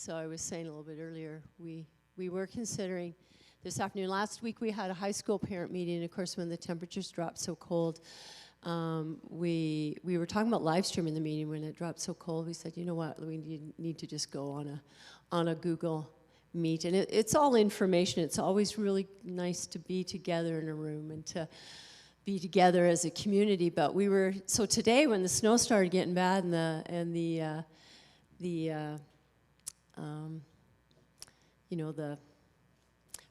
So I was saying a little bit earlier, we were considering this afternoon. Last week we had a high school parent meeting, and of course when the temperatures dropped so cold, we were talking about live streaming the meeting. When it dropped so cold, we said, you know what, we need to just go on a Google Meet. And it's all information. It's always really nice to be together in a room and to be together as a community. But so today when the snow started getting bad and the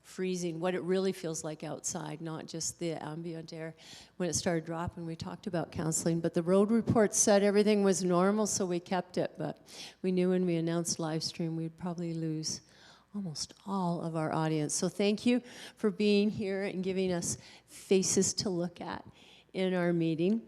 freezing, what it really feels like outside, not just the ambient air. When it started dropping, we talked about counseling, but the road report said everything was normal, so we kept it. But we knew when we announced live stream, we'd probably lose almost all of our audience. So thank you for being here and giving us faces to look at in our meeting.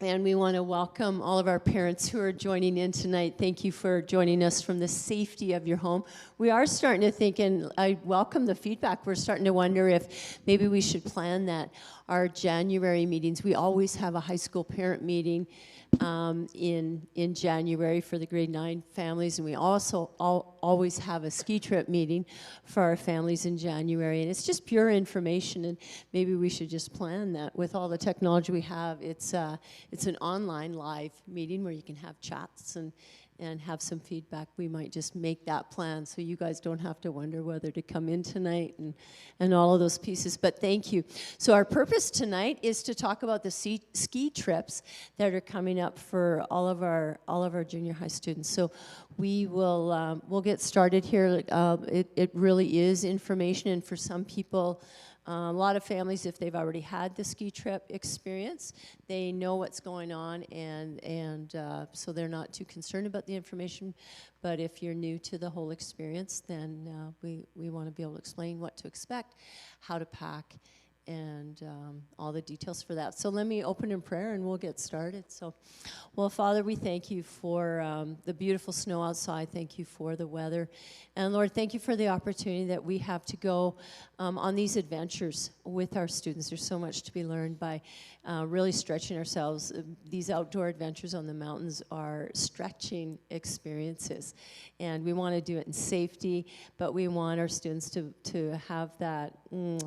And we want to welcome all of our parents who are joining in tonight. Thank you for joining us from the safety of your home. We are starting to think, and I welcome the feedback, we're starting to wonder if maybe we should plan that our January meetings, we always have a high school parent meeting in January for the grade 9 families, and we also always have a ski trip meeting for our families in January, and it's just pure information, and maybe we should just plan that. With all the technology we have, it's an online live meeting where you can have chats and have some feedback. We might just make that plan so you guys don't have to wonder whether to come in tonight and all of those pieces. But thank you. So our purpose tonight is to talk about the ski trips that are coming up for all of our junior high students. So we'll get started here. It really is information, and for some people, a lot of families, if they've already had the ski trip experience, they know what's going on, and so they're not too concerned about the information. But if you're new to the whole experience, then we want to be able to explain what to expect, how to pack, and all the details for that. So let me open in prayer and we'll get started. So, well, Father, we thank you for the beautiful snow outside. Thank you for the weather. And Lord, thank you for the opportunity that we have to go on these adventures with our students. There's so much to be learned by really stretching ourselves. These outdoor adventures on the mountains are stretching experiences. And we want to do it in safety, but we want our students to have that.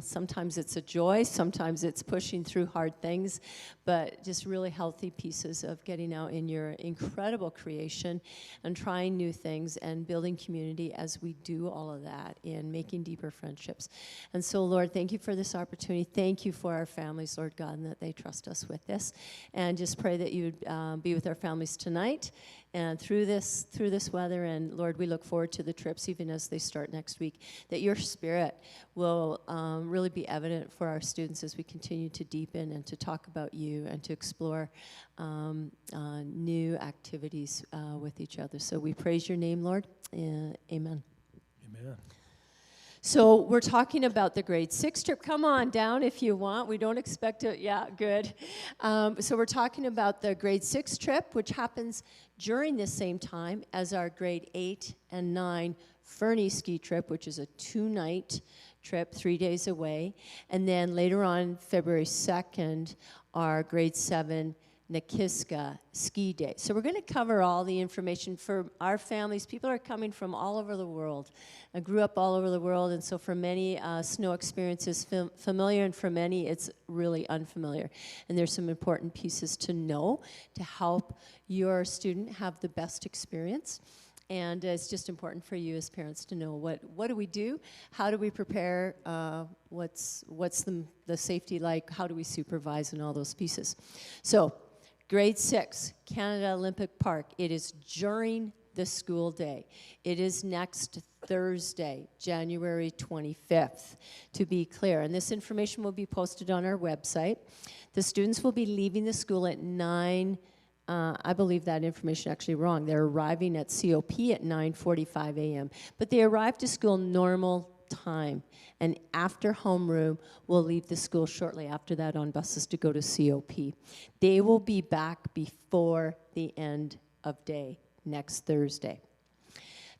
Sometimes it's a joy, sometimes it's pushing through hard things, but just really healthy pieces of getting out in your incredible creation and trying new things and building community as we do all of that and making deeper friendships. And so, Lord, thank you for this opportunity. Thank you for our families, Lord God, and that they trust us with this. And just pray that you would be with our families tonight and through this weather. And Lord, we look forward to the trips even as they start next week, that your spirit will really be evident for our students as we continue to deepen and to talk about you and to explore new activities with each other. So we praise your name, Lord. Amen. Amen. So we're talking about the grade 6 trip. Come on down if you want. We don't expect it. Yeah, good. So we're talking about the grade 6 trip, which happens during the same time as our grade 8 and 9 Fernie ski trip, which is a 2-night trip, 3 days away. And then later on, February 2nd, our grade 7 Nakiska ski day. So we're going to cover all the information for our families. People are coming from all over the world. I grew up all over the world, and so for many, snow experience is familiar, and for many, it's really unfamiliar. And there's some important pieces to know to help your student have the best experience. And it's just important for you as parents to know what do we do, how do we prepare, what's the safety like, how do we supervise, and all those pieces. So grade 6, Canada Olympic Park. It is during the school day. It is next Thursday, January 25th, to be clear. And this information will be posted on our website. The students will be leaving the school at 9. I believe that information actually wrong. They're arriving at COP at 9:45 a.m. But they arrive to school normal time. And after homeroom, will leave the school shortly after that on buses to go to COP. They will be back before the end of day next Thursday.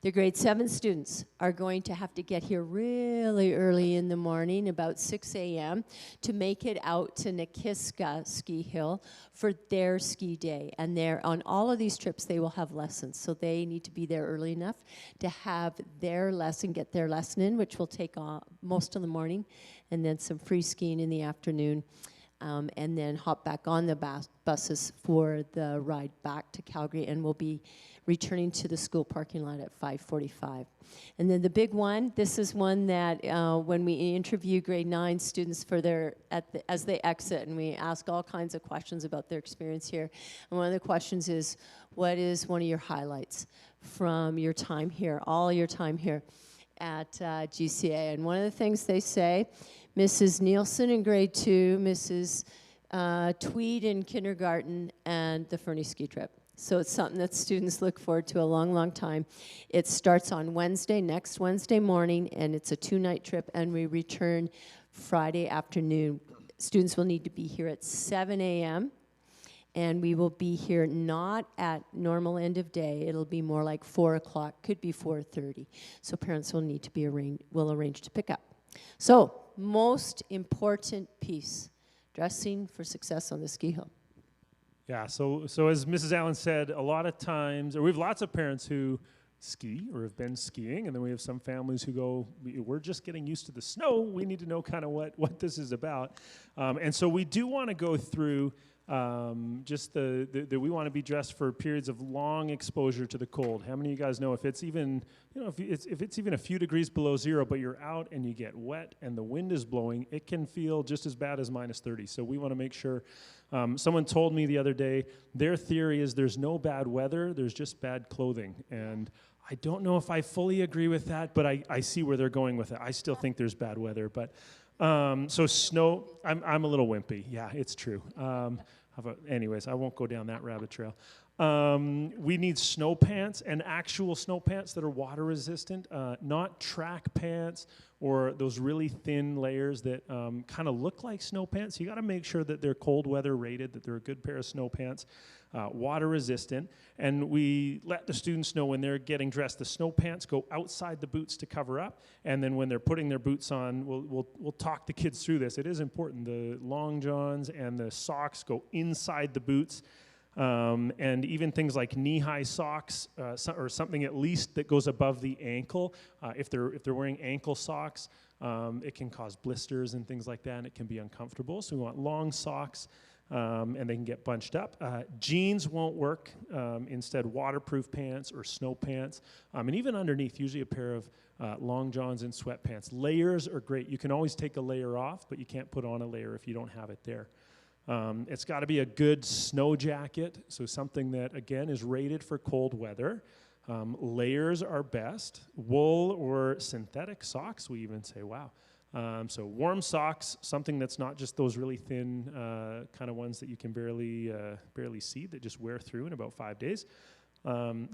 The grade 7 students are going to have to get here really early in the morning, about 6 a.m., to make it out to Nikiska Ski Hill for their ski day. And on all of these trips, they will have lessons. So they need to be there early enough to have their lesson, get their lesson in, which will take most of the morning, and then some free skiing in the afternoon. And then hop back on the buses for the ride back to Calgary, and we'll be returning to the school parking lot at 5:45. And then the big one, this is one that when we interview grade 9 students for as they exit, and we ask all kinds of questions about their experience here. And one of the questions is, what is one of your highlights from your time here, all your time here at GCA? And one of the things they say, Mrs. Nielsen in grade 2, Mrs. Tweed in kindergarten, and the Fernie ski trip. So it's something that students look forward to a long, long time. It starts on next Wednesday morning, and it's a 2-night trip, and we return Friday afternoon. Students will need to be here at 7 a.m., and we will be here not at normal end of day. It'll be more like 4 o'clock, could be 4:30. So parents will need to will arrange to pick up. So, most important piece, dressing for success on the ski hill. Yeah, so as Mrs. Allen said, a lot of times, or we have lots of parents who ski or have been skiing, and then we have some families who go, we're just getting used to the snow. We need to know kind of what this is about. And so we do want to go through just that we want to be dressed for periods of long exposure to the cold. How many of you guys know if it's even, if it's even a few degrees below zero, but you're out and you get wet and the wind is blowing, it can feel just as bad as -30. So we want to make sure. Someone told me the other day, their theory is there's no bad weather, there's just bad clothing. And I don't know if I fully agree with that, but I see where they're going with it. I still think there's bad weather, but so snow, I'm a little wimpy. Yeah, it's true. Anyways, I won't go down that rabbit trail. We need snow pants, and actual snow pants that are water resistant, not track pants or those really thin layers that kind of look like snow pants. You got to make sure that they're cold weather rated, that they're a good pair of snow pants, water resistant. And we let the students know when they're getting dressed, the snow pants go outside the boots to cover up, and then when they're putting their boots on, we'll talk the kids through this. It is important. The long johns and the socks go inside the boots. And even things like knee-high socks, or something at least that goes above the ankle. If they're wearing ankle socks, it can cause blisters and things like that, and it can be uncomfortable. So we want long socks, and they can get bunched up. Jeans won't work. Instead, waterproof pants or snow pants, and even underneath, usually a pair of long johns and sweatpants. Layers are great. You can always take a layer off, but you can't put on a layer if you don't have it there. It's got to be a good snow jacket, so something that, again, is rated for cold weather. Layers are best. Wool or synthetic socks, we even say, wow. So warm socks, something that's not just those really thin kind of ones that you can barely see, that just wear through in about 5 days.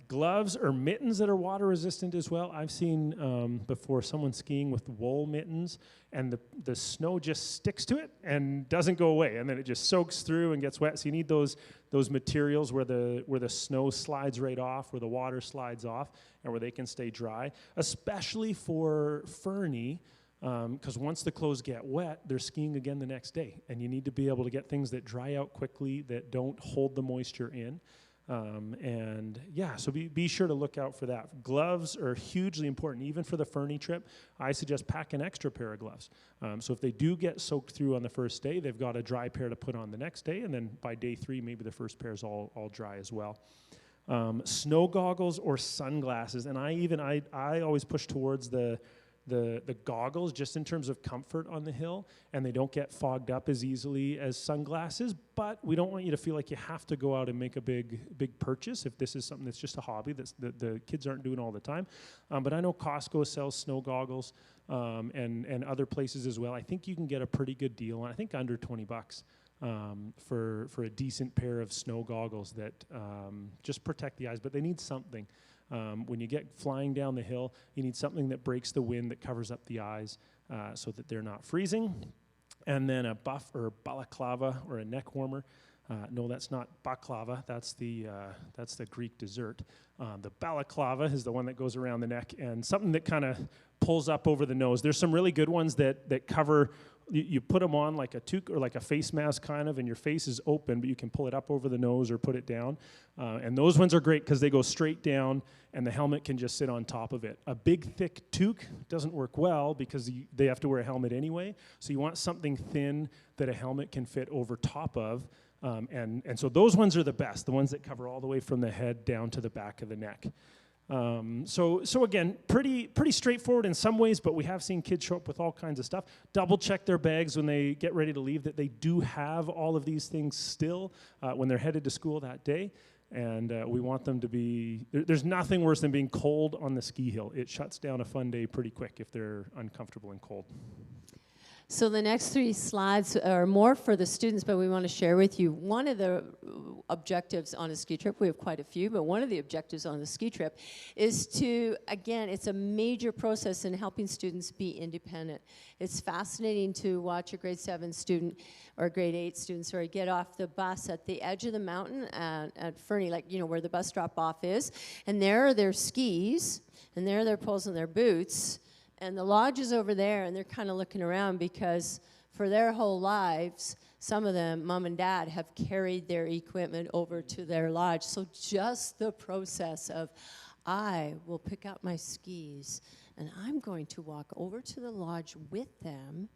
Gloves or mittens that are water resistant as well. I've seen before someone skiing with wool mittens, and the snow just sticks to it and doesn't go away, and then it just soaks through and gets wet. So you need those materials where the snow slides right off, where the water slides off, and where they can stay dry, especially for Fernie. Because once the clothes get wet, they're skiing again the next day, and you need to be able to get things that dry out quickly, that don't hold the moisture in. So be sure to look out for that. Gloves are hugely important, even for the Fernie trip. I suggest pack an extra pair of gloves. So if they do get soaked through on the first day, they've got a dry pair to put on the next day, and then by day 3, maybe the first pair's all dry as well. Snow goggles or sunglasses, and I always push towards the goggles, just in terms of comfort on the hill, and they don't get fogged up as easily as sunglasses, but we don't want you to feel like you have to go out and make a big purchase if this is something that's just a hobby that the kids aren't doing all the time. But I know Costco sells snow goggles, and other places as well. I think you can get a pretty good deal, and I think under $20 for a decent pair of snow goggles that just protect the eyes, but they need something. When you get flying down the hill, you need something that breaks the wind, that covers up the eyes so that they're not freezing. And then a buff or balaclava or a neck warmer. No, that's not baklava. That's the Greek dessert. The balaclava is the one that goes around the neck, and something that kind of pulls up over the nose. There's some really good ones that cover. You put them on like a toque or like a face mask kind of, and your face is open, but you can pull it up over the nose or put it down. And those ones are great because they go straight down, and the helmet can just sit on top of it. A big, thick toque doesn't work well because they have to wear a helmet anyway. So you want something thin that a helmet can fit over top of. And so those ones are the best, the ones that cover all the way from the head down to the back of the neck. So again, pretty straightforward in some ways, but we have seen kids show up with all kinds of stuff. Double check their bags when they get ready to leave that they do have all of these things still when they're headed to school that day. And we want them to be, there's nothing worse than being cold on the ski hill. It shuts down a fun day pretty quick if they're uncomfortable and cold. So the next 3 slides are more for the students, but we want to share with you one of the objectives on a ski trip. We have quite a few, but one of the objectives on the ski trip is to, again, it's a major process in helping students be independent. It's fascinating to watch a grade 7 student or grade 8 student, get off the bus at the edge of the mountain at Fernie, like, where the bus drop off is, and there are their skis, and there are their poles and their boots, and the lodge is over there, and they're kind of looking around because for their whole lives, some of them, mom and dad, have carried their equipment over to their lodge. So just the process of, I will pick up my skis, and I'm going to walk over to the lodge with them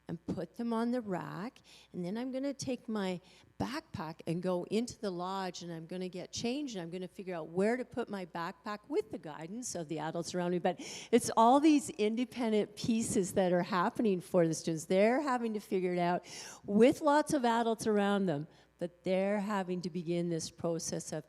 and put them on the rack, and then I'm going to take my backpack and go into the lodge, and I'm going to get changed, and I'm going to figure out where to put my backpack with the guidance of the adults around me. But it's all these independent pieces that are happening for the students. They're having to figure it out with lots of adults around them, but they're having to begin this process of,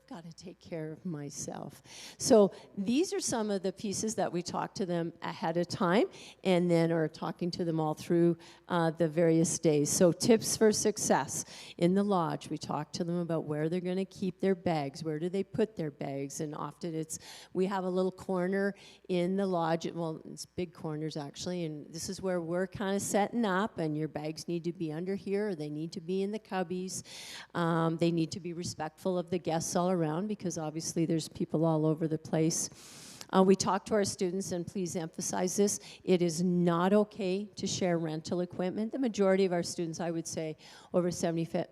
got to take care of myself. So these are some of the pieces that we talk to them ahead of time and then are talking to them all through the various days. So tips for success. In the lodge, we talk to them about where they're going to keep their bags, where do they put their bags, and often we have a little corner in the lodge, well, it's big corners actually, and this is where we're kind of setting up, and your bags need to be under here, or they need to be in the cubbies. They need to be respectful of the guests all around because obviously there's people all over the place. We talk to our students, and please emphasize this, it is not okay to share rental equipment. The majority of our students, I would say over 70%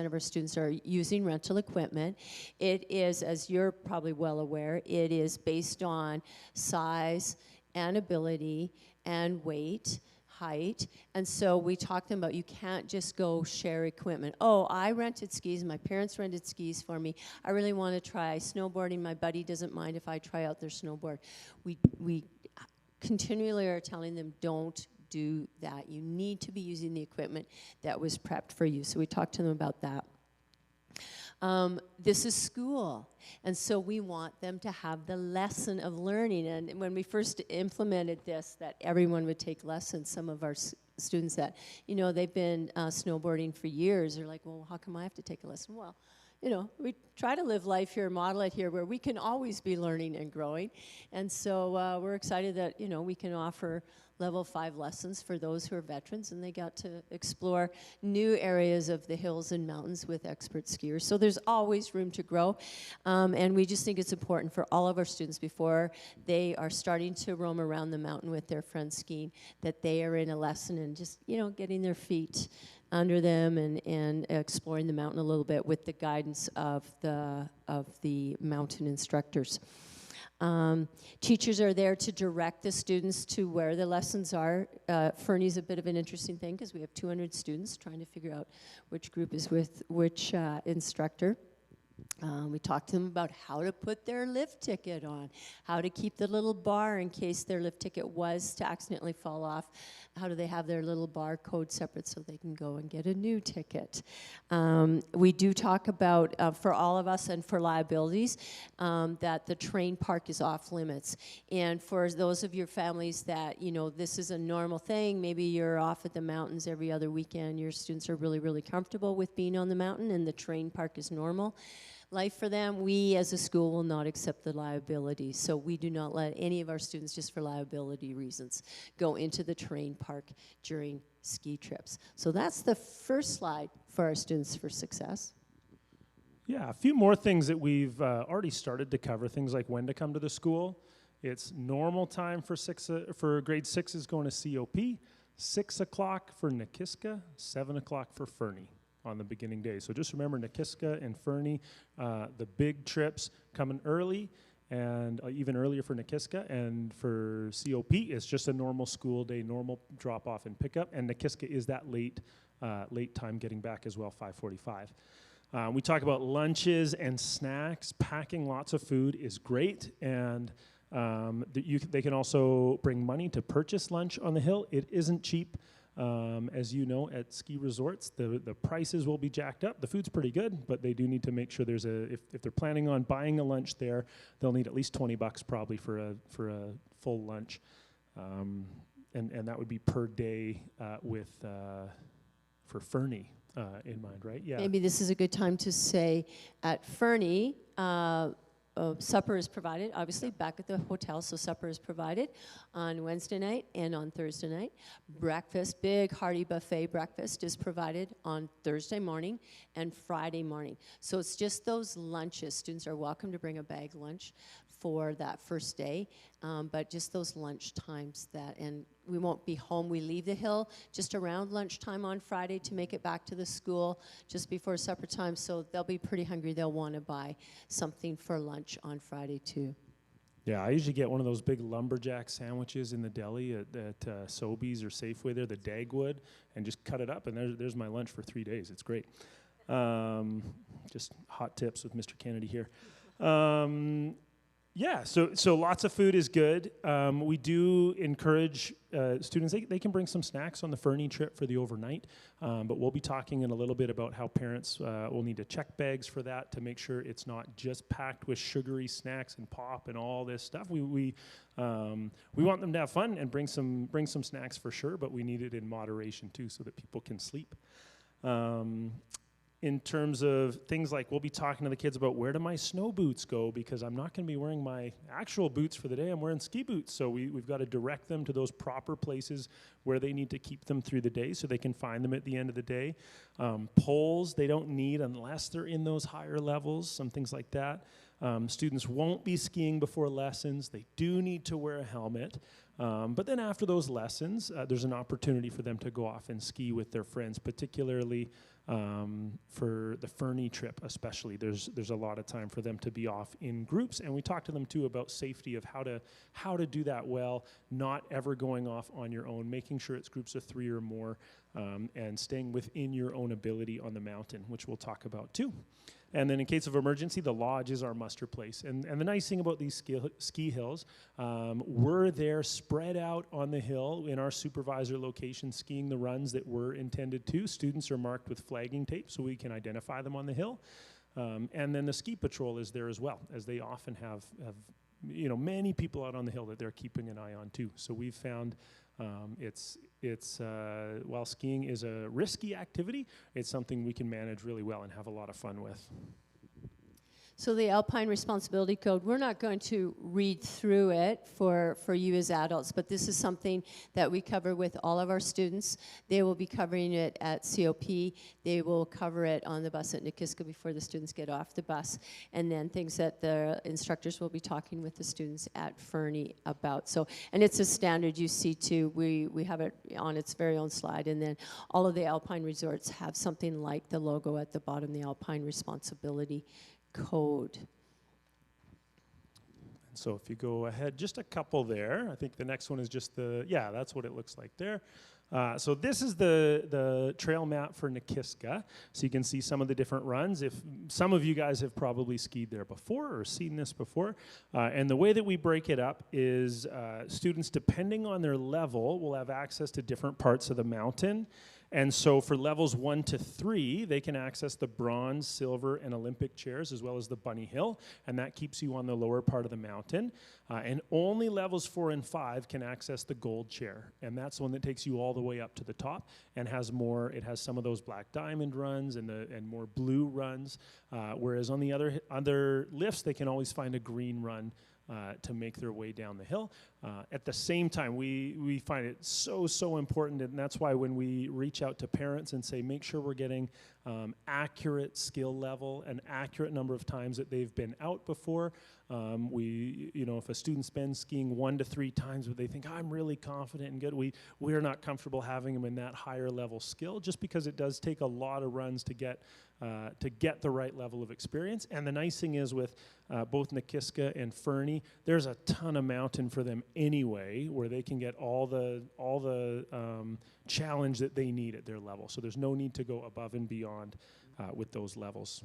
of our students are using rental equipment. It is, as you're probably well aware, it is based on size and ability and weight, height, and so we talk to them about you can't just go share equipment. Oh, I rented skis, my parents rented skis for me. I really want to try snowboarding. My buddy doesn't mind if I try out their snowboard. We continually are telling them don't do that. You need to be using the equipment that was prepped for you. So we talk to them about that. This is school, and so we want them to have the lesson of learning. And when we first implemented this, that everyone would take lessons, some of our students that, they've been snowboarding for years are like, well, how come I have to take a lesson? Well, we try to live life here, model it here, where we can always be learning and growing. And so we're excited that, we can offer level 5 lessons for those who are veterans, and they got to explore new areas of the hills and mountains with expert skiers. So there's always room to grow, and we just think it's important for all of our students before they are starting to roam around the mountain with their friends skiing, that they are in a lesson and just, getting their feet under them and exploring the mountain a little bit with the guidance of the mountain instructors. Teachers are there to direct the students to where the lessons are. Fernie's a bit of an interesting thing because we have 200 students trying to figure out which group is with which instructor. We talk to them about how to put their lift ticket on, how to keep the little bar in case their lift ticket was to accidentally fall off. How do they have their little barcode separate so they can go and get a new ticket? We do talk about, for all of us and for liabilities, that the train park is off limits. And for those of your families that, this is a normal thing, maybe you're off at the mountains every other weekend, your students are really, really comfortable with being on the mountain and the train park is normal. life for them, we as a school will not accept the liability. So we do not let any of our students, just for liability reasons, go into the terrain park during ski trips. So that's the first slide for our Students for Success. Yeah, a few more things that we've already started to cover, things like when to come to the school. It's normal time for grade 6 is going to COP, 6 o'clock for Nikiska, 7 o'clock for Fernie on the beginning day. So just remember Nikiska and Fernie, the big trips coming early, and even earlier for Nikiska, and for COP it's just a normal school day, normal drop off and pickup, and Nikiska is that late time getting back as well, 5:45. We talk about lunches and snacks. Packing lots of food is great, and they can also bring money to purchase lunch on the hill. It isn't cheap. As you know, at ski resorts, the prices will be jacked up. The food's pretty good, but they do need to make sure there's if they're planning on buying a lunch there, they'll need at least $20 probably for a full lunch, and that would be per day for Fernie in mind, right? Yeah. Maybe this is a good time to say at Fernie, supper is provided, obviously, back at the hotel, so supper is provided on Wednesday night and on Thursday night. Breakfast, big hearty buffet breakfast is provided on Thursday morning and Friday morning. So it's just those lunches. Students are welcome to bring a bag lunch for that first day, but just those lunch times and we won't be home. We leave the hill just around lunchtime on Friday to make it back to the school just before supper time, so they'll be pretty hungry. They'll want to buy something for lunch on Friday too. Yeah, I usually get one of those big lumberjack sandwiches in the deli at Sobeys or Safeway there, the Dagwood, and just cut it up, and there's my lunch for 3 days. It's great. Just hot tips with Mr. Kennedy here. Yeah, so lots of food is good. We do encourage students, they can bring some snacks on the Fernie trip for the overnight, but we'll be talking in a little bit about how parents will need to check bags for that to make sure it's not just packed with sugary snacks and pop and all this stuff. We want them to have fun and bring some snacks for sure, but we need it in moderation too so that people can sleep. In terms of things like, we'll be talking to the kids about where do my snow boots go, because I'm not going to be wearing my actual boots for the day. I'm wearing ski boots. So we've got to direct them to those proper places where they need to keep them through the day so they can find them at the end of the day. Poles they don't need unless they're in those higher levels, some things like that. Students won't be skiing before lessons. They do need to wear a helmet. But then after those lessons, there's an opportunity for them to go off and ski with their friends, particularly for the Fernie trip especially. There's a lot of time for them to be off in groups, and we talk to them too about safety of how to do that well, not ever going off on your own, making sure it's groups of 3 or more, and staying within your own ability on the mountain, which we'll talk about too. And then in case of emergency, the lodge is our muster place. And the nice thing about these ski hills, we're there spread out on the hill in our supervisor location, skiing the runs that we're intended to. Students are marked with flagging tape so we can identify them on the hill. And then the ski patrol is there as well, as they often have many people out on the hill that they're keeping an eye on too. So we've found while skiing is a risky activity, it's something we can manage really well and have a lot of fun with. So the Alpine Responsibility Code, we're not going to read through it for you as adults, but this is something that we cover with all of our students. They will be covering it at COP. They will cover it on the bus at Nikiska before the students get off the bus, and then things that the instructors will be talking with the students at Fernie about. So, and it's a standard you see too. We have it on its very own slide, and then all of the Alpine resorts have something like the logo at the bottom, the Alpine Responsibility Code. And so if you go ahead just a couple there, I think the next one is just that's what it looks like there. So this is the trail map for Nikiska. So you can see some of the different runs. If some of you guys have probably skied there before or seen this before. And the way that we break it up is students, depending on their level, will have access to different parts of the mountain. And so for levels 1 to 3, they can access the bronze, silver, and Olympic chairs, as well as the bunny hill, and that keeps you on the lower part of the mountain. And only levels 4 and 5 can access the gold chair, and that's the one that takes you all the way up to the top and has more. It has some of those black diamond runs and more blue runs, whereas on the other lifts, they can always find a green run to make their way down the hill. At the same time, we find it so important, and that's why when we reach out to parents and say, make sure we're getting accurate skill level, an accurate number of times that they've been out before. If a student's been skiing 1 to 3 times, but they think, I'm really confident and good, we're not comfortable having them in that higher level skill, just because it does take a lot of runs to get the right level of experience. And the nice thing is with both Nikiska and Fernie, there's a ton of mountain for them anyway, where they can get all the challenge that they need at their level. So there's no need to go above and beyond with those levels.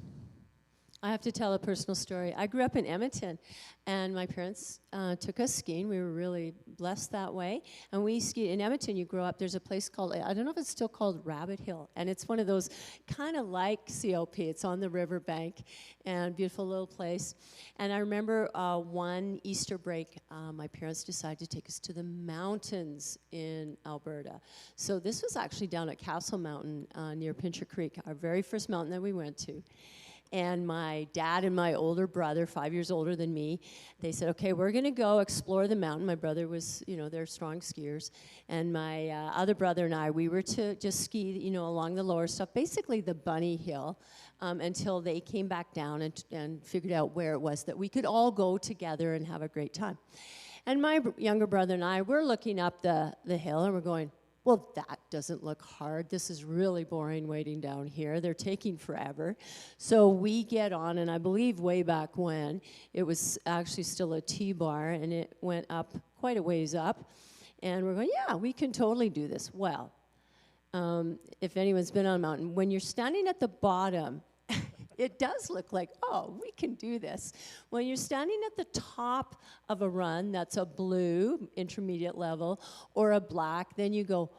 I have to tell a personal story. I grew up in Edmonton, and my parents took us skiing. We were really blessed that way. And we skied in Edmonton. You grow up, there's a place called, I don't know if it's still called Rabbit Hill, and it's one of those kind of like COP. It's on the riverbank, and beautiful little place. And I remember one Easter break, my parents decided to take us to the mountains in Alberta. So this was actually down at Castle Mountain near Pincher Creek, our very first mountain that we went to. And my dad and my older brother, 5 years older than me, they said, okay, we're going to go explore the mountain. My brother was, they're strong skiers. And my other brother and I, we were to just ski, along the lower stuff, basically the bunny hill, until they came back down and figured out where it was that we could all go together and have a great time. And my younger brother and I, we're looking up the hill, and we're going, well, that doesn't look hard. This is really boring waiting down here. They're taking forever. So we get on, and I believe way back when, it was actually still a T-bar, and it went up quite a ways up. And we're going, yeah, we can totally do this. Well, if anyone's been on a mountain, when you're standing at the bottom, it does look like, oh, we can do this. When you're standing at the top of a run that's a blue, intermediate level, or a black, then you go,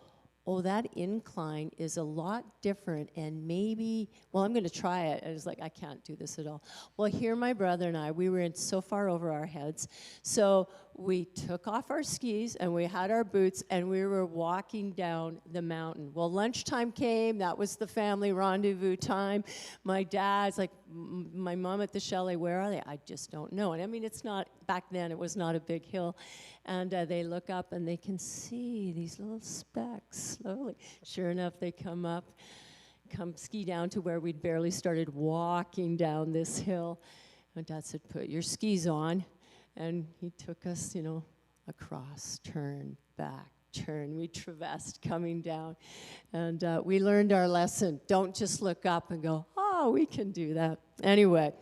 oh, that incline is a lot different, and maybe, well, I'm going to try it. And it's like, I can't do this at all. Well, here my brother and I, we were in so far over our heads, so we took off our skis, and we had our boots, and we were walking down the mountain. Well, lunchtime came. That was the family rendezvous time. My dad's like, my mom at the chalet, where are they? I just don't know. And I mean, it's not, back then, it was not a big hill. And they look up, and they can see these little specks slowly. Sure enough, they come ski down to where we'd barely started walking down this hill. And Dad said, put your skis on. And he took us, across, turn, back, turn. We traversed coming down. And we learned our lesson. Don't just look up and go, oh, we can do that. Anyway.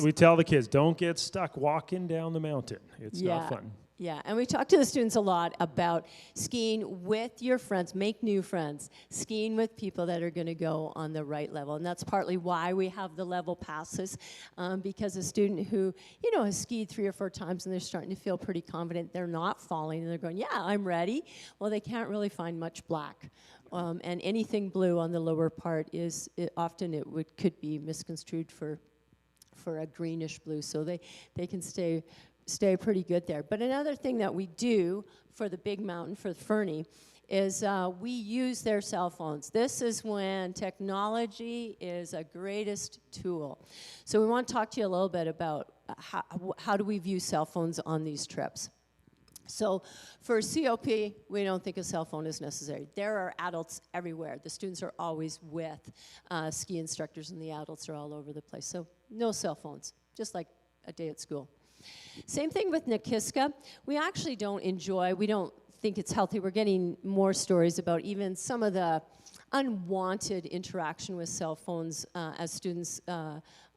We tell the kids, don't get stuck walking down the mountain. It's not fun. Yeah, and we talk to the students a lot about skiing with your friends, make new friends, skiing with people that are going to go on the right level. And that's partly why we have the level passes, because a student who, has skied 3 or 4 times and they're starting to feel pretty confident, they're not falling, and they're going, yeah, I'm ready. Well, they can't really find much black. And anything blue on the lower part could be misconstrued for a greenish blue, so they can stay pretty good there. But another thing that we do for the big mountain, for Fernie, is we use their cell phones. This is when technology is a greatest tool. So we want to talk to you a little bit about how do we view cell phones on these trips. So for COP, we don't think a cell phone is necessary. There are adults everywhere. The students are always with ski instructors, and the adults are all over the place. So no cell phones, just like a day at school. Same thing with Nikiska. We actually we don't think it's healthy. We're getting more stories about even some of the unwanted interaction with cell phones as students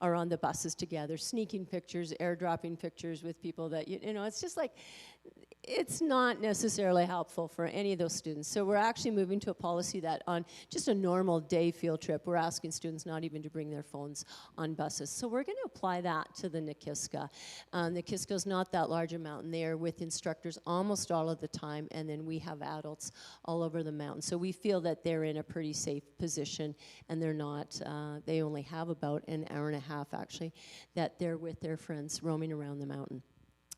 are on the buses together, sneaking pictures, airdropping pictures with people that, you know, it's just like, it's not necessarily helpful for any of those students. So we're actually moving to a policy that on just a normal day field trip, we're asking students not even to bring their phones on buses. So we're going to apply that to the Nikiska. Nikiska is not that large a mountain. They are with instructors almost all of the time, and then we have adults all over the mountain. So we feel that they're in a pretty safe position, and they're not, they only have about an hour and a half, actually, that they're with their friends roaming around the mountain.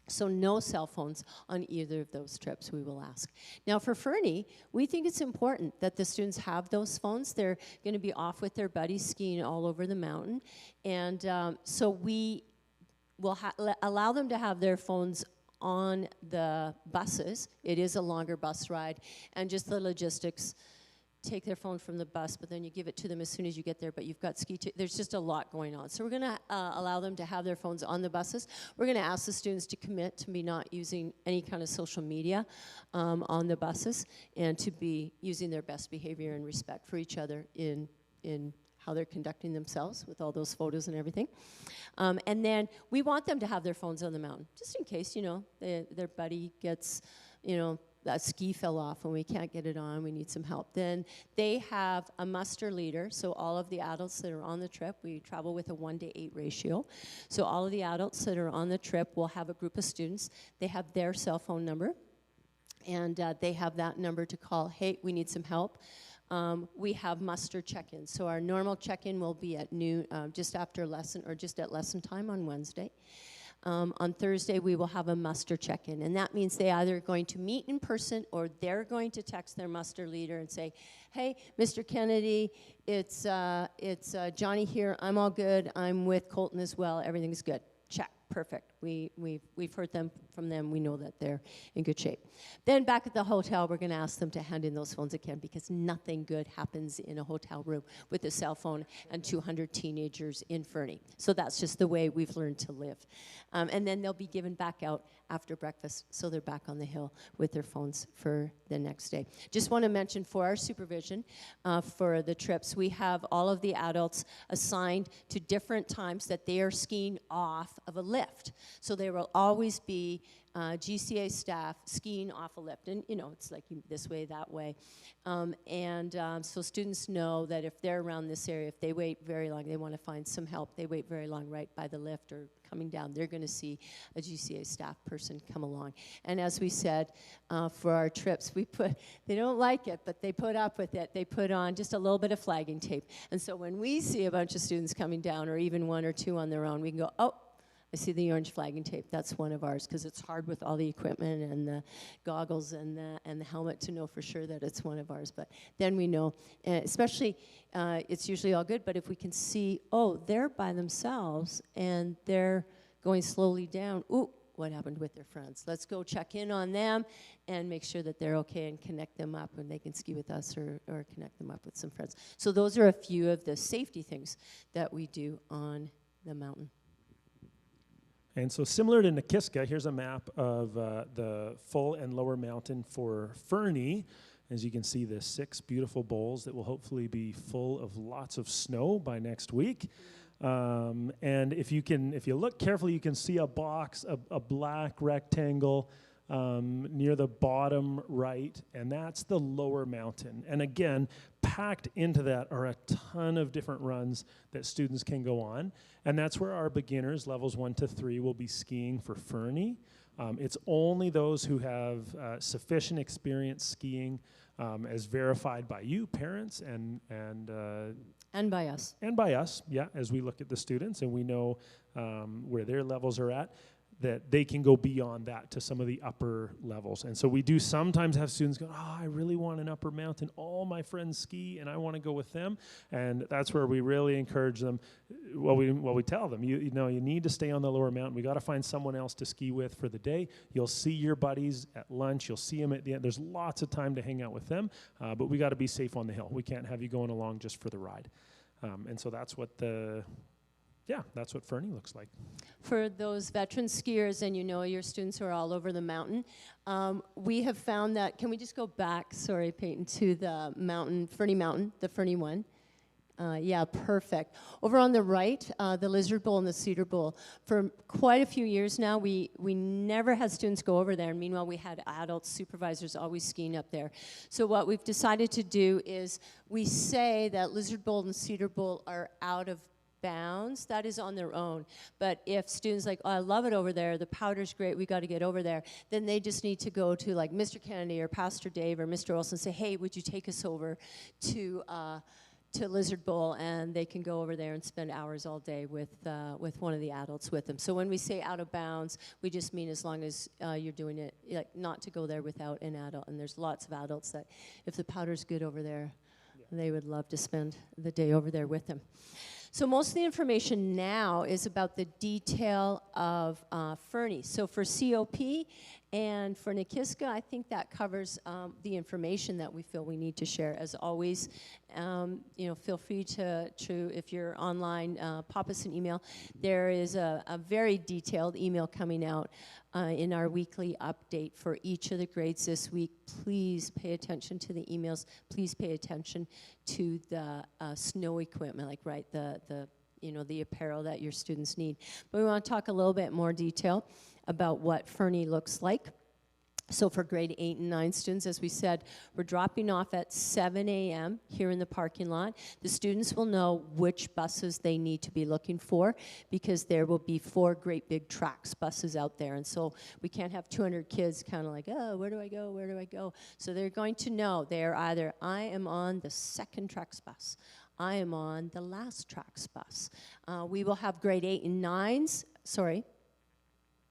So no cell phones on either of those trips, we will ask. Now for Fernie, we think it's important that the students have those phones. They're going to be off with their buddies skiing all over the mountain. And so we will allow them to have their phones on the buses. It is a longer bus ride. And just the logistics, take their phone from the bus, but then you give it to them as soon as you get there, but you've got there's just a lot going on. So we're gonna allow them to have their phones on the buses. We're gonna ask the students to commit to be not using any kind of social media on the buses, and to be using their best behavior and respect for each other in how they're conducting themselves with all those photos and everything. And then we want them to have their phones on the mountain, just in case, you know, their buddy gets, you know, that ski fell off and we can't get it on, we need some help. Then they have a muster leader, so all of the adults that are on the trip, we travel with a 1:8 ratio. So all of the adults that are on the trip will have a group of students. They have their cell phone number, and they have that number to call, hey, we need some help. We have muster check-in. So our normal check-in will be at noon, just after lesson, or just at lesson time on Wednesday. On Thursday, we will have a muster check-in, and that means they either are going to meet in person or they're going to text their muster leader and say, hey, Mr. Kennedy, it's Johnny here. I'm all good. I'm with Colton as well. Everything's good. Check. Perfect. We've heard from them. We know that they're in good shape. Then back at the hotel, we're going to ask them to hand in those phones again, because nothing good happens in a hotel room with a cell phone and 200 teenagers in Fernie. So that's just the way we've learned to live. And then they'll be given back out after breakfast, so they're back on the hill with their phones for the next day. Just want to mention, for our supervision for the trips, we have all of the adults assigned to different times that they are skiing off of a lift. So there will always be GCA staff skiing off a lift. And, you know, it's like this way, that way. So students know that if they're around this area, if they wait very long, they want to find some help, they wait very long right by the lift or coming down, they're going to see a GCA staff person come along. And as we said, for our trips, they don't like it, but they put up with it. They put on just a little bit of flagging tape. And so when we see a bunch of students coming down, or even one or two on their own, we can go, oh, I see the orange flagging tape. That's one of ours, because it's hard with all the equipment and the goggles and the helmet to know for sure that it's one of ours. But then we know, especially, it's usually all good, but if we can see, oh, they're by themselves and they're going slowly down, ooh, what happened with their friends? Let's go check in on them and make sure that they're okay and connect them up, and they can ski with us or connect them up with some friends. So those are a few of the safety things that we do on the mountain. And so similar to Nikiska, here's a map of the full and lower mountain for Fernie. As you can see, the 6 beautiful bowls that will hopefully be full of lots of snow by next week. And if you look carefully, you can see a box, a black rectangle near the bottom right, and that's the lower mountain. And again, packed into that are a ton of different runs that students can go on, and that's where our beginners, levels 1 to 3, will be skiing for Fernie. It's only those who have sufficient experience skiing, as verified by you, parents, and by us. And by us, yeah, as we look at the students and we know where their levels are at, that they can go beyond that to some of the upper levels. And so we do sometimes have students go, oh, I really want an upper mountain. All my friends ski, and I want to go with them. And that's where we really encourage them. Well, we tell them, you know, you need to stay on the lower mountain. We got to find someone else to ski with for the day. You'll see your buddies at lunch. You'll see them at the end. There's lots of time to hang out with them, but we got to be safe on the hill. We can't have you going along just for the ride. And so that's what that's what Fernie looks like. For those veteran skiers, and you know your students are all over the mountain, we have found that, can we just go back, sorry, Peyton, to the mountain, Fernie Mountain, the Fernie one. Yeah, perfect. Over on the right, the Lizard Bowl and the Cedar Bowl. For quite a few years now, we never had students go over there. And meanwhile, we had adult supervisors always skiing up there. So what we've decided to do is we say that Lizard Bowl and Cedar Bowl are out of bounds. That is on their own. But if students like, oh, I love it over there, the powder's great, we got to get over there, then they just need to go to like Mr. Kennedy or Pastor Dave or Mr. Olson and say, hey, would you take us over to Lizard Bowl, and they can go over there and spend hours all day with one of the adults with them. So when we say out of bounds, we just mean as long as you're doing it, like not to go there without an adult. And there's lots of adults that, if the powder's good over there, they would love to spend the day over there with them. So most of the information now is about the detail of Fernie. So for COP and for Nikiska, I think that covers the information that we feel we need to share. As always, feel free to if you're online, pop us an email. There is a very detailed email coming out in our weekly update for each of the grades this week. Please pay attention to the emails. Please pay attention to the snow equipment, like the apparel that your students need. But we want to talk a little bit more detail about what Fernie looks like. So for grade 8 and 9 students, as we said, we're dropping off at 7 a.m. here in the parking lot. The students will know which buses they need to be looking for because there will be 4 great big Trax buses out there. And so we can't have 200 kids kind of like, oh, where do I go, where do I go? So they're going to know they're either, I am on the second Trax bus, I am on the last Trax bus. We will have grade 8 and 9s,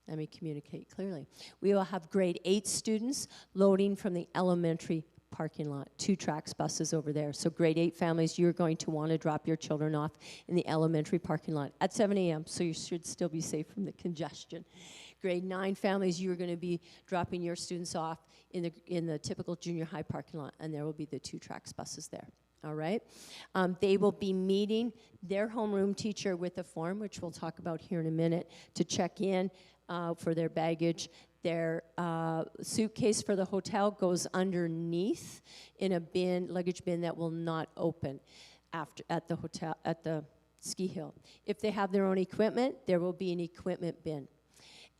let me communicate clearly. We will have grade 8 students loading from the elementary parking lot, 2 Trax buses over there. So grade 8 families, you're going to want to drop your children off in the elementary parking lot at 7 a.m., so you should still be safe from the congestion. Grade 9 families, you're going to be dropping your students off in the typical junior high parking lot, and there will be the 2 Trax buses there. All right. They will be meeting their homeroom teacher with a form, which we'll talk about here in a minute, to check in for their baggage. Their suitcase for the hotel goes underneath in a bin, luggage bin that will not open at the hotel, at the ski hill. If they have their own equipment, there will be an equipment bin.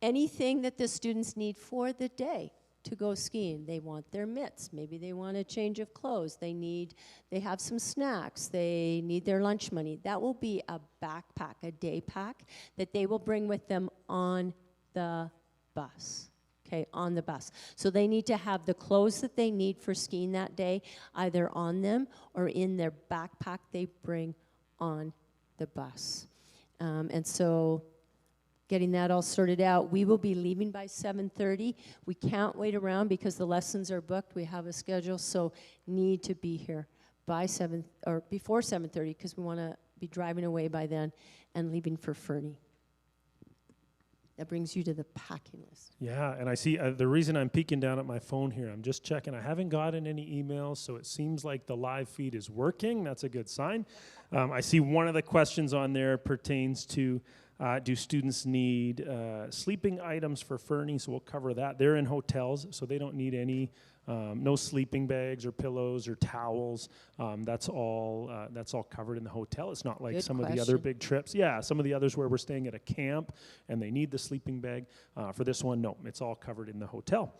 Anything that the students need for the day to go skiing. They want their mitts. Maybe they want a change of clothes. They have some snacks. They need their lunch money. That will be a backpack, a day pack that they will bring with them on the bus. Okay, on the bus. So they need to have the clothes that they need for skiing that day either on them or in their backpack they bring on the bus. And so getting that all sorted out. We will be leaving by 7:30. We can't wait around because the lessons are booked. We have a schedule, so need to be here by 7 or before 7:30 because we want to be driving away by then and leaving for Fernie. That brings you to the packing list. Yeah, and I see the reason I'm peeking down at my phone here, I'm just checking. I haven't gotten any emails, so it seems like the live feed is working. That's a good sign. I see one of the questions on there pertains to do students need sleeping items for Fernie? So we'll cover that. They're in hotels, so they don't need any, no sleeping bags or pillows or towels. That's all covered in the hotel. It's not like some of the other big trips. Yeah, some of the others where we're staying at a camp and they need the sleeping bag. For this one, no, it's all covered in the hotel.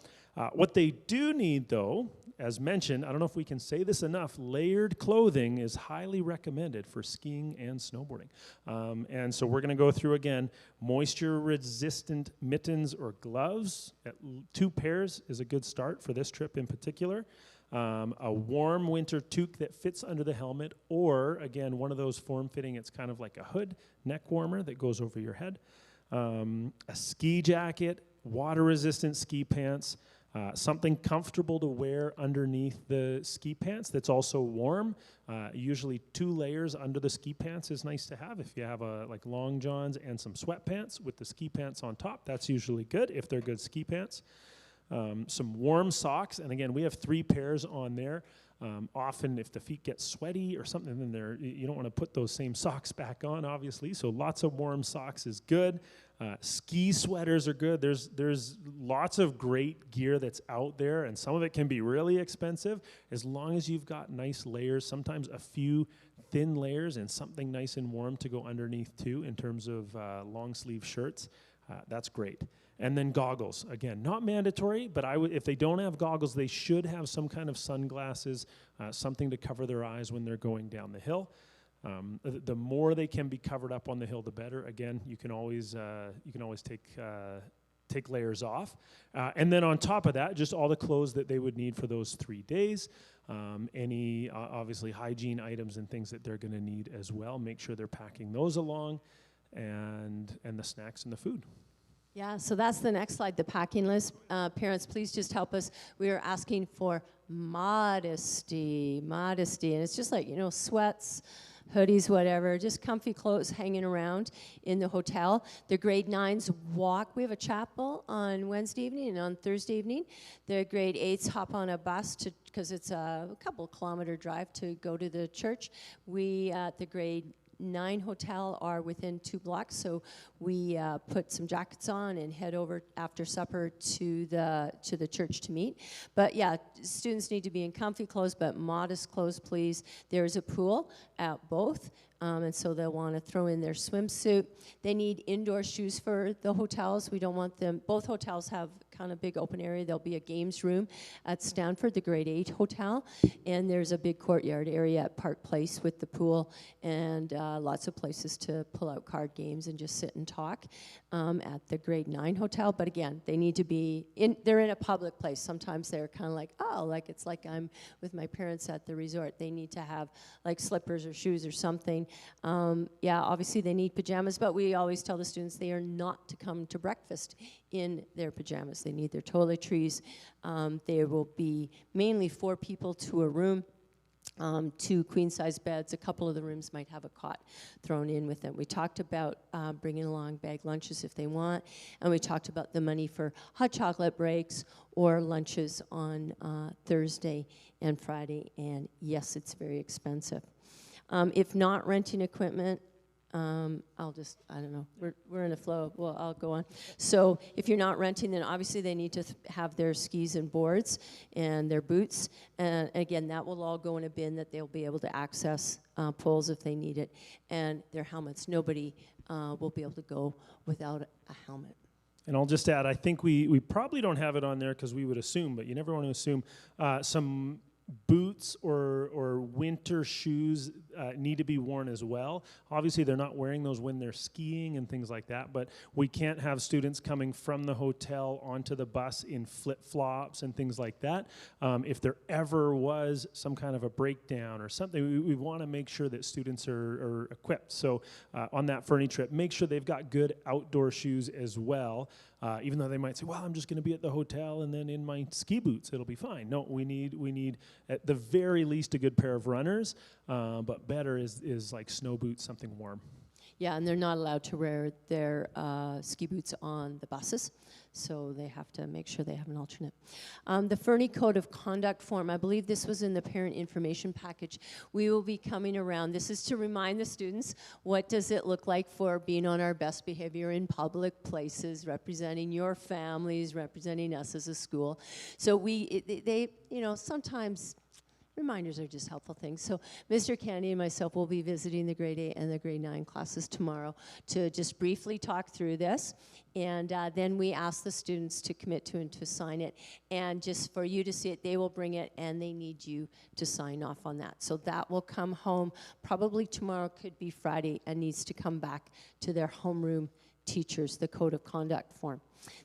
What they do need, though, as mentioned, I don't know if we can say this enough, layered clothing is highly recommended for skiing and snowboarding. And so we're going to go through again, moisture-resistant mittens or gloves. 2 pairs is a good start for this trip in particular. A warm winter toque that fits under the helmet, or, again, one of those form-fitting, it's kind of like a hood, neck warmer that goes over your head. A ski jacket, water-resistant ski pants, something comfortable to wear underneath the ski pants that's also warm. Usually 2 layers under the ski pants is nice to have. If you have like long johns and some sweatpants with the ski pants on top, that's usually good if they're good ski pants. Some warm socks, and again, we have 3 pairs on there. Often if the feet get sweaty or something, then you don't want to put those same socks back on, obviously, so lots of warm socks is good. Ski sweaters are good. There's lots of great gear that's out there, and some of it can be really expensive as long as you've got nice layers, sometimes a few thin layers and something nice and warm to go underneath too in terms of long sleeve shirts. That's great. And then goggles. Again, not mandatory, but if they don't have goggles, they should have some kind of sunglasses, something to cover their eyes when they're going down the hill. The more they can be covered up on the hill, the better. Again, you can always take layers off. And then on top of that, just all the clothes that they would need for those 3 days. Any, obviously, hygiene items and things that they're going to need as well. Make sure they're packing those along, and the snacks and the food. Yeah, so that's the next slide, the packing list. Parents, please just help us. We are asking for modesty. And it's just like, sweats, hoodies, whatever, just comfy clothes hanging around in the hotel. The grade 9s walk. We have a chapel on Wednesday evening and on Thursday evening. The grade 8s hop on a bus because it's a couple kilometer drive to go to the church. We at the grade 9 hotel are within 2 blocks, so we put some jackets on and head over after supper to the church to meet. But yeah, students need to be in comfy clothes, but modest clothes, please. There's a pool at both, and so they'll want to throw in their swimsuit. They need indoor shoes for the hotels. We don't want them. Both hotels have kind of big open area. There'll be a games room at Stanford, the grade 8 hotel, and there's a big courtyard area at Park Place with the pool and lots of places to pull out card games and just sit and talk at the grade 9 hotel. But again, they need to be they're in a public place. Sometimes they're kind of like, oh, like it's like I'm with my parents at the resort. They need to have like slippers or shoes or something. Yeah, obviously they need pajamas, but we always tell the students they are not to come to breakfast in their pajamas. They need their toiletries. There will be mainly 4 people to a room. 2 queen-size beds. A couple of the rooms might have a cot thrown in with them. We talked about bringing along bag lunches if they want, and we talked about the money for hot chocolate breaks or lunches on Thursday and Friday, and yes, it's very expensive. If not renting equipment, I don't know, we're in a flow. Well, I'll go on. So if you're not renting, then obviously they need to have their skis and boards and their boots. And again, that will all go in a bin that they'll be able to access poles if they need it. And their helmets. Nobody will be able to go without a helmet. And I'll just add, I think we probably don't have it on there because we would assume, but you never want to assume, some boots or winter shoes need to be worn as well. Obviously, they're not wearing those when they're skiing and things like that, but we can't have students coming from the hotel onto the bus in flip-flops and things like that. If there ever was some kind of a breakdown or something, we want to make sure that students are equipped. So on that Fernie trip, make sure they've got good outdoor shoes as well. Even though they might say, well, I'm just going to be at the hotel and then in my ski boots, it'll be fine. No, we need at the very least a good pair of runners, but better is like snow boots, something warm. Yeah, and they're not allowed to wear their ski boots on the buses, so they have to make sure they have an alternate. The Fernie Code of Conduct form, I believe this was in the parent information package. We will be coming around. This is to remind the students, what does it look like for being on our best behavior in public places, representing your families, representing us as a school. So they sometimes reminders are just helpful things. So Mr. Candy and myself will be visiting the grade 8 and the grade 9 classes tomorrow to just briefly talk through this. And then we ask the students to commit to and to sign it. And just for you to see it, they will bring it and they need you to sign off on that. So that will come home probably tomorrow, could be Friday, and needs to come back to their homeroom teachers, the Code of Conduct form.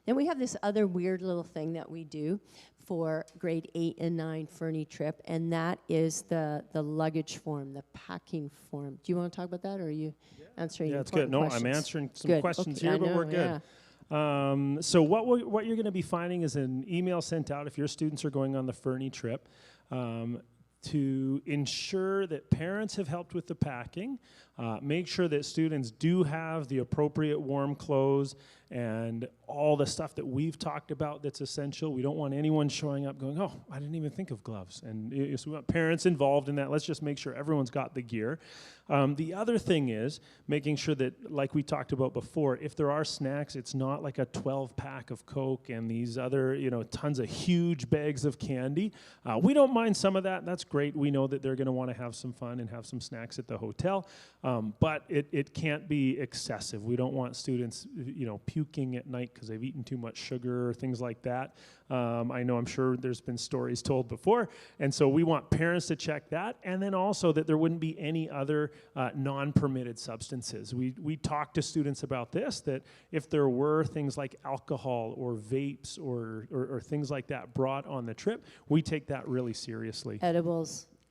Then we have this other weird little thing that we do for grade 8 and 9 Fernie trip, and that is the luggage form, the packing form. Do you want to talk about that, or are you answering it's good. No, questions? I'm answering some questions here, but we're good. Yeah. So what you're going to be finding is an email sent out if your students are going on the Fernie trip to ensure that parents have helped with the packing, make sure that students do have the appropriate warm clothes, and all the stuff that we've talked about that's essential. We don't want anyone showing up going, oh, I didn't even think of gloves. And so we want parents involved in that. Let's just make sure everyone's got the gear. The other thing is making sure that, like we talked about before, if there are snacks, it's not like a 12-pack of Coke and these other, tons of huge bags of candy. We don't mind some of that. That's great. We know that they're going to want to have some fun and have some snacks at the hotel, but it can't be excessive. We don't want students, puking at night because they've eaten too much sugar or things like that. I'm sure there's been stories told before, and so we want parents to check that, and then also that there wouldn't be any other non-permitted substances. We talk to students about this, that if there were things like alcohol or vapes or things like that brought on the trip, we take that really seriously.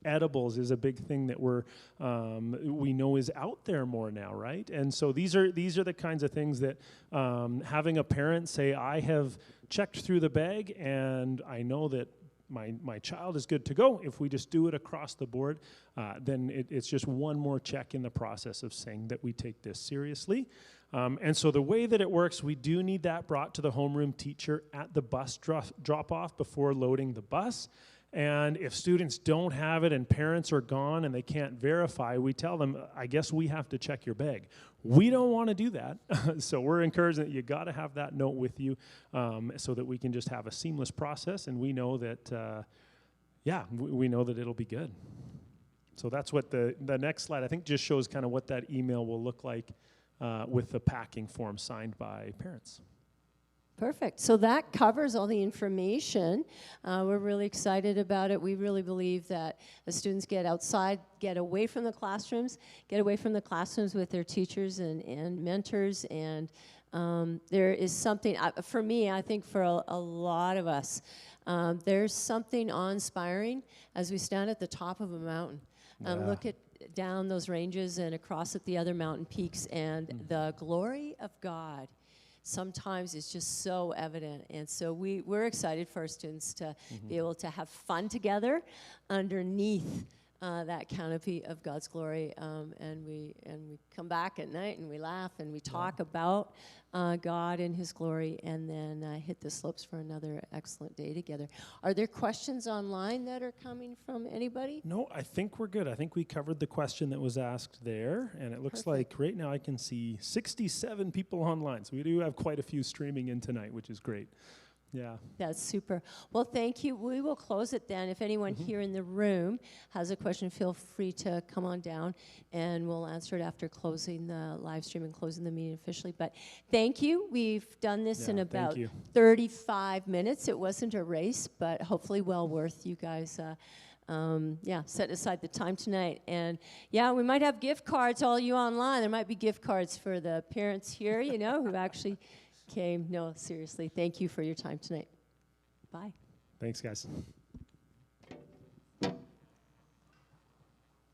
Edibles is a big thing that we know is out there more now, right? And so these are the kinds of things that having a parent say, I have checked through the bag and I know that my child is good to go. If we just do it across the board, then it's just one more check in the process of saying that we take this seriously. And so the way that it works, we do need that brought to the homeroom teacher at the bus drop-off before loading the bus. And if students don't have it and parents are gone and they can't verify, we tell them, I guess we have to check your bag. We don't want to do that. So we're encouraging that you got to have that note with you so that we can just have a seamless process, and we know that, we know that it'll be good. So that's what the next slide, I think, just shows kind of what that email will look like with the packing form signed by parents. Perfect. So that covers all the information. We're really excited about it. We really believe that the students get outside, get away from the classrooms with their teachers and mentors. And there is something, for me, I think for a lot of us, there's something awe-inspiring as we stand at the top of a mountain and look down those ranges and across at the other mountain peaks, and the glory of God sometimes it's just so evident. And so we're excited for our students to be able to have fun together underneath that canopy of God's glory. And we come back at night and we laugh and we talk about God and His glory, and then hit the slopes for another excellent day together. Are there questions online that are coming from anybody? No, I think we're good. I think we covered the question that was asked there, and it looks like right now I can see 67 people online. So we do have quite a few streaming in tonight, which is great. Yeah. That's super. Well, thank you. We will close it then. If anyone here in the room has a question, feel free to come on down, and we'll answer it after closing the live stream and closing the meeting officially. But thank you. We've done this in about 35 minutes. It wasn't a race, but hopefully well worth you guys set aside the time tonight. And we might have gift cards, all you online. There might be gift cards for the parents here, who actually came. No, seriously, thank you for your time tonight. Bye. Thanks, guys.